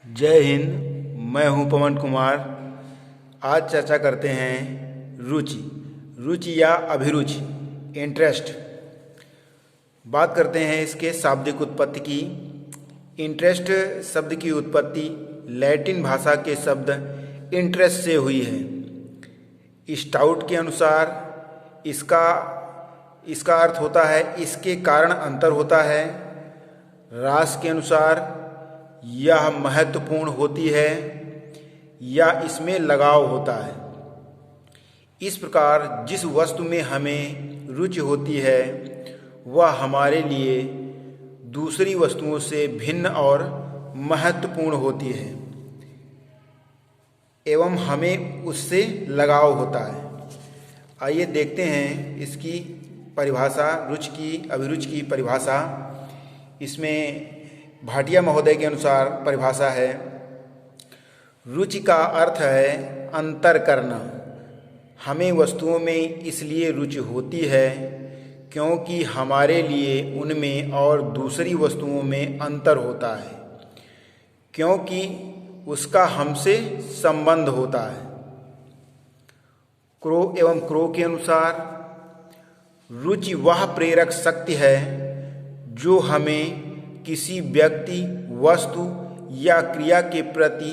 जय हिंद। मैं हूं पवन कुमार। आज चर्चा करते हैं रुचि या अभिरुचि, इंटरेस्ट। बात करते हैं इसके शाब्दिक उत्पत्ति की। इंटरेस्ट शब्द की उत्पत्ति लैटिन भाषा के शब्द इंटरेस्ट से हुई है। स्टाउट के अनुसार इसका अर्थ होता है इसके कारण अंतर होता है। रास के अनुसार यह महत्वपूर्ण होती है या इसमें लगाव होता है। इस प्रकार जिस वस्तु में हमें रुचि होती है वह हमारे लिए दूसरी वस्तुओं से भिन्न और महत्वपूर्ण होती है एवं हमें उससे लगाव होता है। आइए देखते हैं इसकी परिभाषा, अभिरुचि की परिभाषा। इसमें भाटिया महोदय के अनुसार परिभाषा है, रुचि का अर्थ है अंतर करना। हमें वस्तुओं में इसलिए रुचि होती है क्योंकि हमारे लिए उनमें और दूसरी वस्तुओं में अंतर होता है, क्योंकि उसका हमसे संबंध होता है। क्रो के अनुसार रुचि वह प्रेरक शक्ति है जो हमें किसी व्यक्ति, वस्तु या क्रिया के प्रति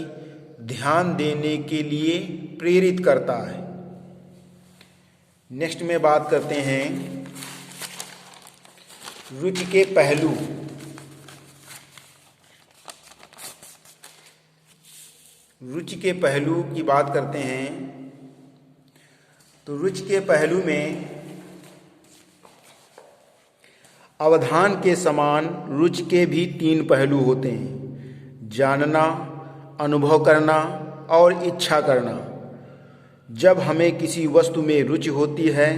ध्यान देने के लिए प्रेरित करता है। नेक्स्ट में बात करते हैं रुचि के पहलू। रुचि के पहलू की बात करते हैं तो रुचि के पहलू में अवधान के समान रुचि के भी 3 पहलू होते हैं: जानना, अनुभव करना और इच्छा करना। जब हमें किसी वस्तु में रुचि होती है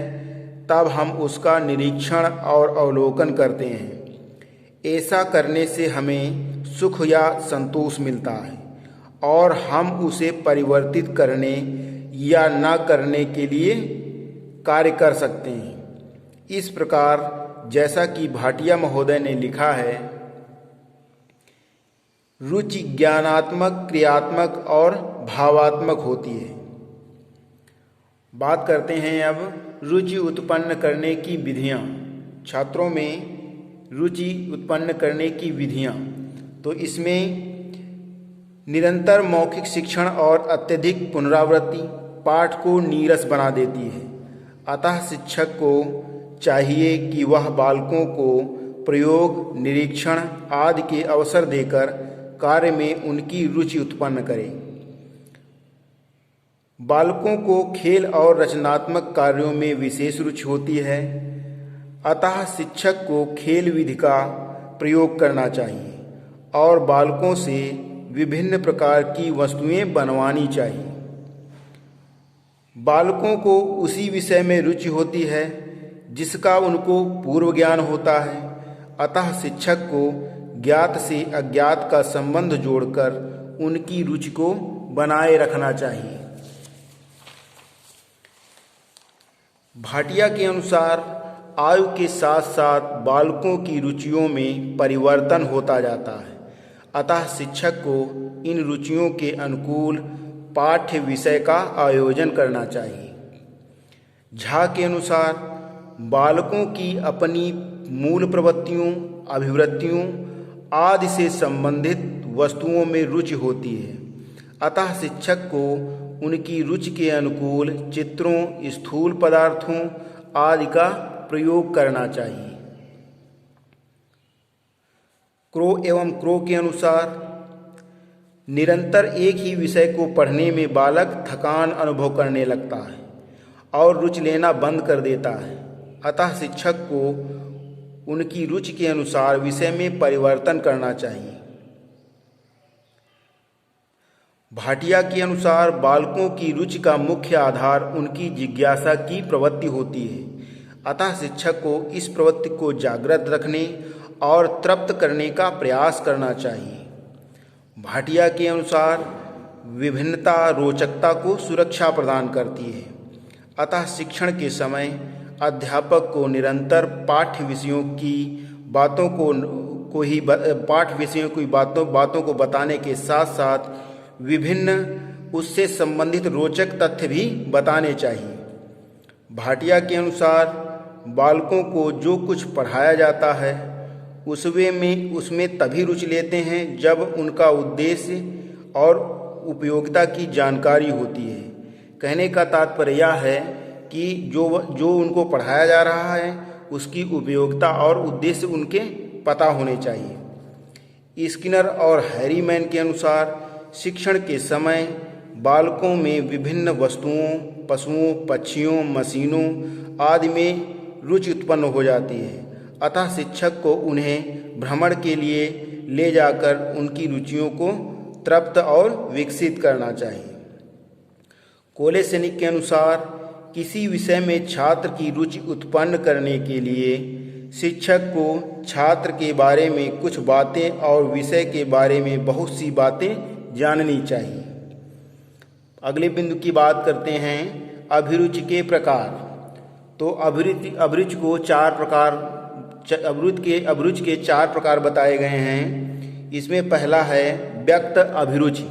तब हम उसका निरीक्षण और अवलोकन करते हैं। ऐसा करने से हमें सुख या संतोष मिलता है और हम उसे परिवर्तित करने या न करने के लिए कार्य कर सकते हैं। इस प्रकार जैसा कि भाटिया महोदय ने लिखा है, रुचि ज्ञानात्मक, क्रियात्मक और भावात्मक होती है। बात करते हैं अब रुचि उत्पन्न करने की विधियां। छात्रों में रुचि उत्पन्न करने की विधियां, तो इसमें निरंतर मौखिक शिक्षण और अत्यधिक पुनरावृत्ति पाठ को नीरस बना देती है। अतः शिक्षक को चाहिए कि वह बालकों को प्रयोग, निरीक्षण आदि के अवसर देकर कार्य में उनकी रुचि उत्पन्न करे। बालकों को खेल और रचनात्मक कार्यों में विशेष रुचि होती है, अतः शिक्षक को खेल विधि का प्रयोग करना चाहिए और बालकों से विभिन्न प्रकार की वस्तुएं बनवानी चाहिए। बालकों को उसी विषय में रुचि होती है जिसका उनको पूर्व ज्ञान होता है, अतः शिक्षक को ज्ञात से अज्ञात का संबंध जोड़कर उनकी रुचि को बनाए रखना चाहिए। भाटिया के अनुसार आयु के साथ साथ बालकों की रुचियों में परिवर्तन होता जाता है, अतः शिक्षक को इन रुचियों के अनुकूल पाठ्य विषय का आयोजन करना चाहिए। झा के अनुसार बालकों की अपनी मूल प्रवृत्तियों, अभिवृत्तियों आदि से संबंधित वस्तुओं में रुचि होती है, अतः शिक्षक को उनकी रुचि के अनुकूल चित्रों, स्थूल पदार्थों आदि का प्रयोग करना चाहिए। क्रो के अनुसार निरंतर एक ही विषय को पढ़ने में बालक थकान अनुभव करने लगता है और रुचि लेना बंद कर देता है, अतः शिक्षक को उनकी रुचि के अनुसार विषय में परिवर्तन करना चाहिए। भाटिया के अनुसार बालकों की रुचि का मुख्य आधार उनकी जिज्ञासा की प्रवृत्ति होती है, अतः शिक्षक को इस प्रवृत्ति को जागृत रखने और तृप्त करने का प्रयास करना चाहिए। भाटिया के अनुसार विभिन्नता रोचकता को सुरक्षा प्रदान करती है, अतः शिक्षण के समय अध्यापक को निरंतर पाठ्य विषयों की बातों पाठ विषयों की बातों को बताने के साथ साथ विभिन्न उससे संबंधित रोचक तथ्य भी बताने चाहिए। भाटिया के अनुसार बालकों को जो कुछ पढ़ाया जाता है उसमें तभी रुचि लेते हैं जब उनका उद्देश्य और उपयोगिता की जानकारी होती है। कहने का तात्पर्य यह है कि जो उनको पढ़ाया जा रहा है उसकी उपयोगिता और उद्देश्य उनके पता होने चाहिए। स्किनर और हैरीमैन के अनुसार शिक्षण के समय बालकों में विभिन्न वस्तुओं, पशुओं, पक्षियों, मशीनों आदि में रुचि उत्पन्न हो जाती है, अतः शिक्षक को उन्हें भ्रमण के लिए ले जाकर उनकी रुचियों को तृप्त और विकसित करना चाहिए। कोलेसेनिक के अनुसार किसी विषय में छात्र की रुचि उत्पन्न करने के लिए शिक्षक को छात्र के बारे में कुछ बातें और विषय के बारे में बहुत सी बातें जाननी चाहिए। अगले बिंदु की बात करते हैं अभिरुचि के प्रकार। तो अभिरुचि के चार प्रकार बताए गए हैं। इसमें पहला है व्यक्त अभिरुचि।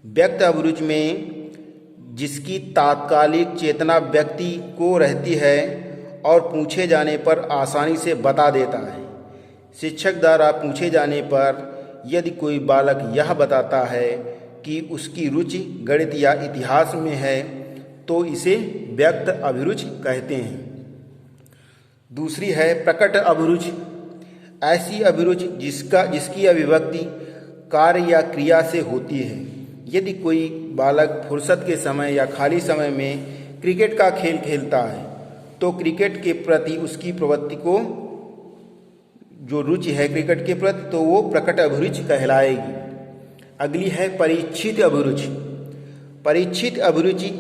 व्यक्त अभिरुचि में जिसकी तात्कालिक चेतना व्यक्ति को रहती है और पूछे जाने पर आसानी से बता देता है। शिक्षक द्वारा पूछे जाने पर यदि कोई बालक यह बताता है कि उसकी रुचि गणित या इतिहास में है तो इसे व्यक्त अभिरुचि कहते हैं। दूसरी है प्रकट अभिरुचि। ऐसी अभिरुचि जिसकी अभिव्यक्ति कार्य या क्रिया से होती है। यदि कोई बालक फुर्सत के समय या खाली समय में क्रिकेट का खेल खेलता है तो क्रिकेट के प्रति उसकी प्रवृत्ति को जो रुचि है क्रिकेट के प्रति तो वो प्रकट अभिरुचि कहलाएगी। अगली है परीक्षित अभिरुचि। परीक्षित अभिरुचि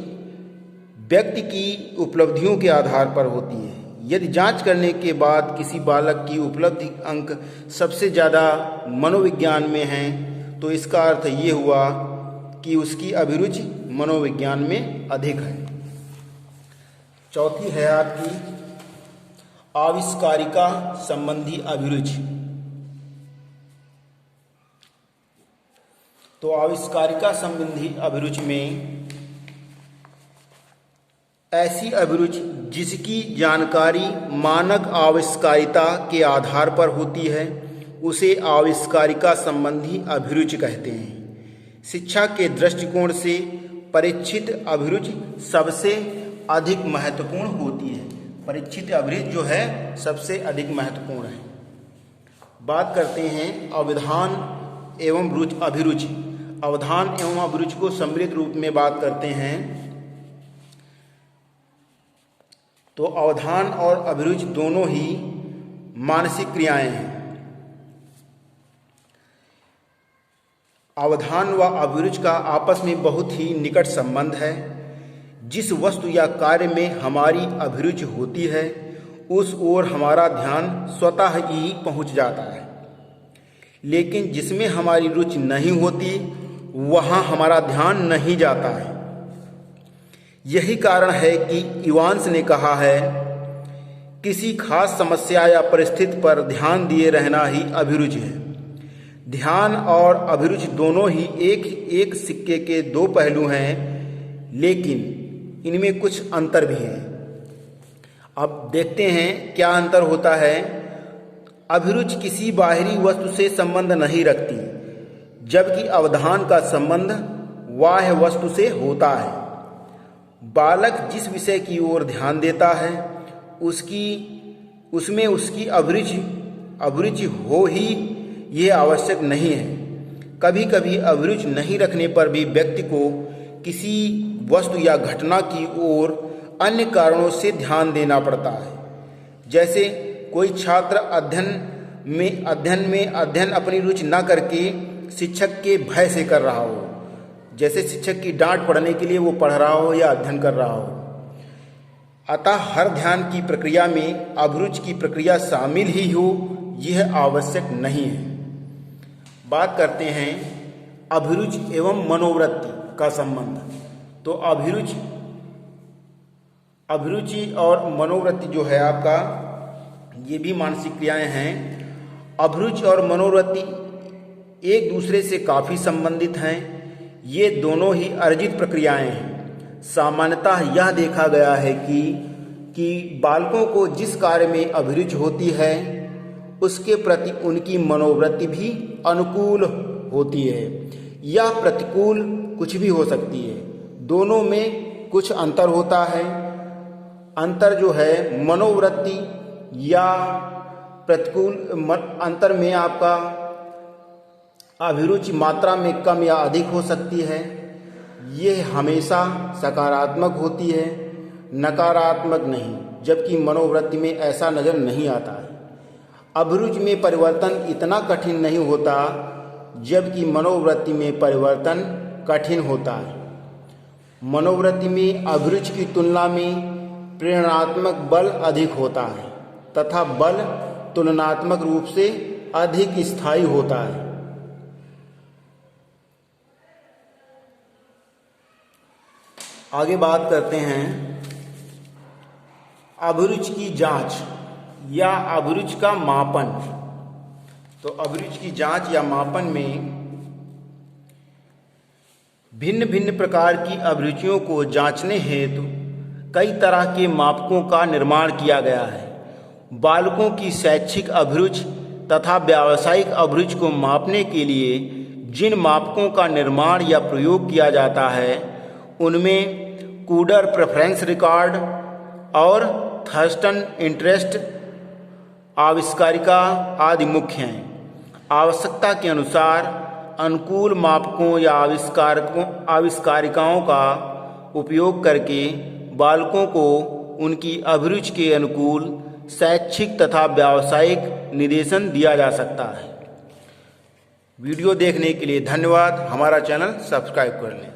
व्यक्ति की उपलब्धियों के आधार पर होती है। यदि जांच करने के बाद किसी बालक की उपलब्धि अंक सबसे ज़्यादा मनोविज्ञान में हैं तो इसका अर्थ ये हुआ कि उसकी अभिरुचि मनोविज्ञान में अधिक है। चौथी है आपकी आविष्कारिका संबंधी अभिरुचि। तो आविष्कारिका संबंधी अभिरुचि में ऐसी अभिरुचि जिसकी जानकारी मानक आविष्कारिता के आधार पर होती है उसे आविष्कारिका संबंधी अभिरुचि कहते हैं। शिक्षा के दृष्टिकोण से परीक्षित अभिरुचि सबसे अधिक महत्वपूर्ण होती है। परीक्षित अभिरुचि जो है सबसे अधिक महत्वपूर्ण है। बात करते हैं अवधान एवं अभिरुचि। अवधान एवं अभिरुचि को सम्मिलित रूप में बात करते हैं। तो अवधान और अभिरुचि दोनों ही मानसिक क्रियाएं हैं। अवधान व अभिरुचि का आपस में बहुत ही निकट संबंध है। जिस वस्तु या कार्य में हमारी अभिरुचि होती है उस ओर हमारा ध्यान स्वतः ही पहुंच जाता है, लेकिन जिसमें हमारी रुचि नहीं होती वहां हमारा ध्यान नहीं जाता है। यही कारण है कि इवांस ने कहा है किसी खास समस्या या परिस्थिति पर ध्यान दिए रहना ही अभिरुचि है। ध्यान और अभिरुचि दोनों ही एक सिक्के के दो पहलू हैं, लेकिन इनमें कुछ अंतर भी हैं। अब देखते हैं क्या अंतर होता है। अभिरुचि किसी बाहरी वस्तु से संबंध नहीं रखती, जबकि अवधान का संबंध बाह्य वस्तु से होता है। बालक जिस विषय की ओर ध्यान देता है उसमें उसकी अभिरुचि हो ही यह आवश्यक नहीं है। कभी कभी अभिरुचि नहीं रखने पर भी व्यक्ति को किसी वस्तु या घटना की ओर अन्य कारणों से ध्यान देना पड़ता है। जैसे कोई छात्र अध्ययन अपनी रुचि न करके शिक्षक के भय से कर रहा हो, जैसे शिक्षक की डांट पड़ने के लिए वो पढ़ रहा हो या अध्ययन कर रहा हो। अतः हर ध्यान की प्रक्रिया में अभिरुचि की प्रक्रिया शामिल ही हो यह आवश्यक नहीं है। बात करते हैं अभिरुचि एवं मनोवृत्ति का संबंध। तो अभिरुचि और मनोवृत्ति जो है आपका ये भी मानसिक क्रियाएं हैं। अभिरुचि और मनोवृत्ति एक दूसरे से काफ़ी संबंधित हैं। ये दोनों ही अर्जित प्रक्रियाएं हैं। सामान्यतः यह देखा गया है कि बालकों को जिस कार्य में अभिरुचि होती है उसके प्रति उनकी मनोवृत्ति भी अनुकूल होती है या प्रतिकूल कुछ भी हो सकती है। दोनों में कुछ अंतर होता है। अंतर जो है मनोवृत्ति या प्रतिकूल अंतर में आपका अभिरुचि मात्रा में कम या अधिक हो सकती है। ये हमेशा सकारात्मक होती है, नकारात्मक नहीं, जबकि मनोवृत्ति में ऐसा नज़र नहीं आता है। अभिरुचि में परिवर्तन इतना कठिन नहीं होता, जबकि मनोवृत्ति में परिवर्तन कठिन होता है। मनोवृत्ति में अभिरुचि की तुलना में प्रेरणात्मक बल अधिक होता है तथा बल तुलनात्मक रूप से अधिक स्थायी होता है। आगे बात करते हैं अभिरुचि की जांच या अभिरुचि का मापन। तो अभिरुचि की जांच या मापन में भिन्न भिन्न प्रकार की अभिरुचियों को जांचने हेतु कई तरह के मापकों का निर्माण किया गया है। बालकों की शैक्षिक अभिरुचि तथा व्यावसायिक अभिरुचि को मापने के लिए जिन मापकों का निर्माण या प्रयोग किया जाता है उनमें कूडर प्रेफरेंस रिकॉर्ड और थर्स्टन इंटरेस्ट आविष्कारिका आदि मुख्य हैं। आवश्यकता के अनुसार अनुकूल मापकों या आविष्कारिकाओं का उपयोग करके बालकों को उनकी अभिरुचि के अनुकूल शैक्षिक तथा व्यावसायिक निर्देशन दिया जा सकता है। वीडियो देखने के लिए धन्यवाद। हमारा चैनल सब्सक्राइब कर लें।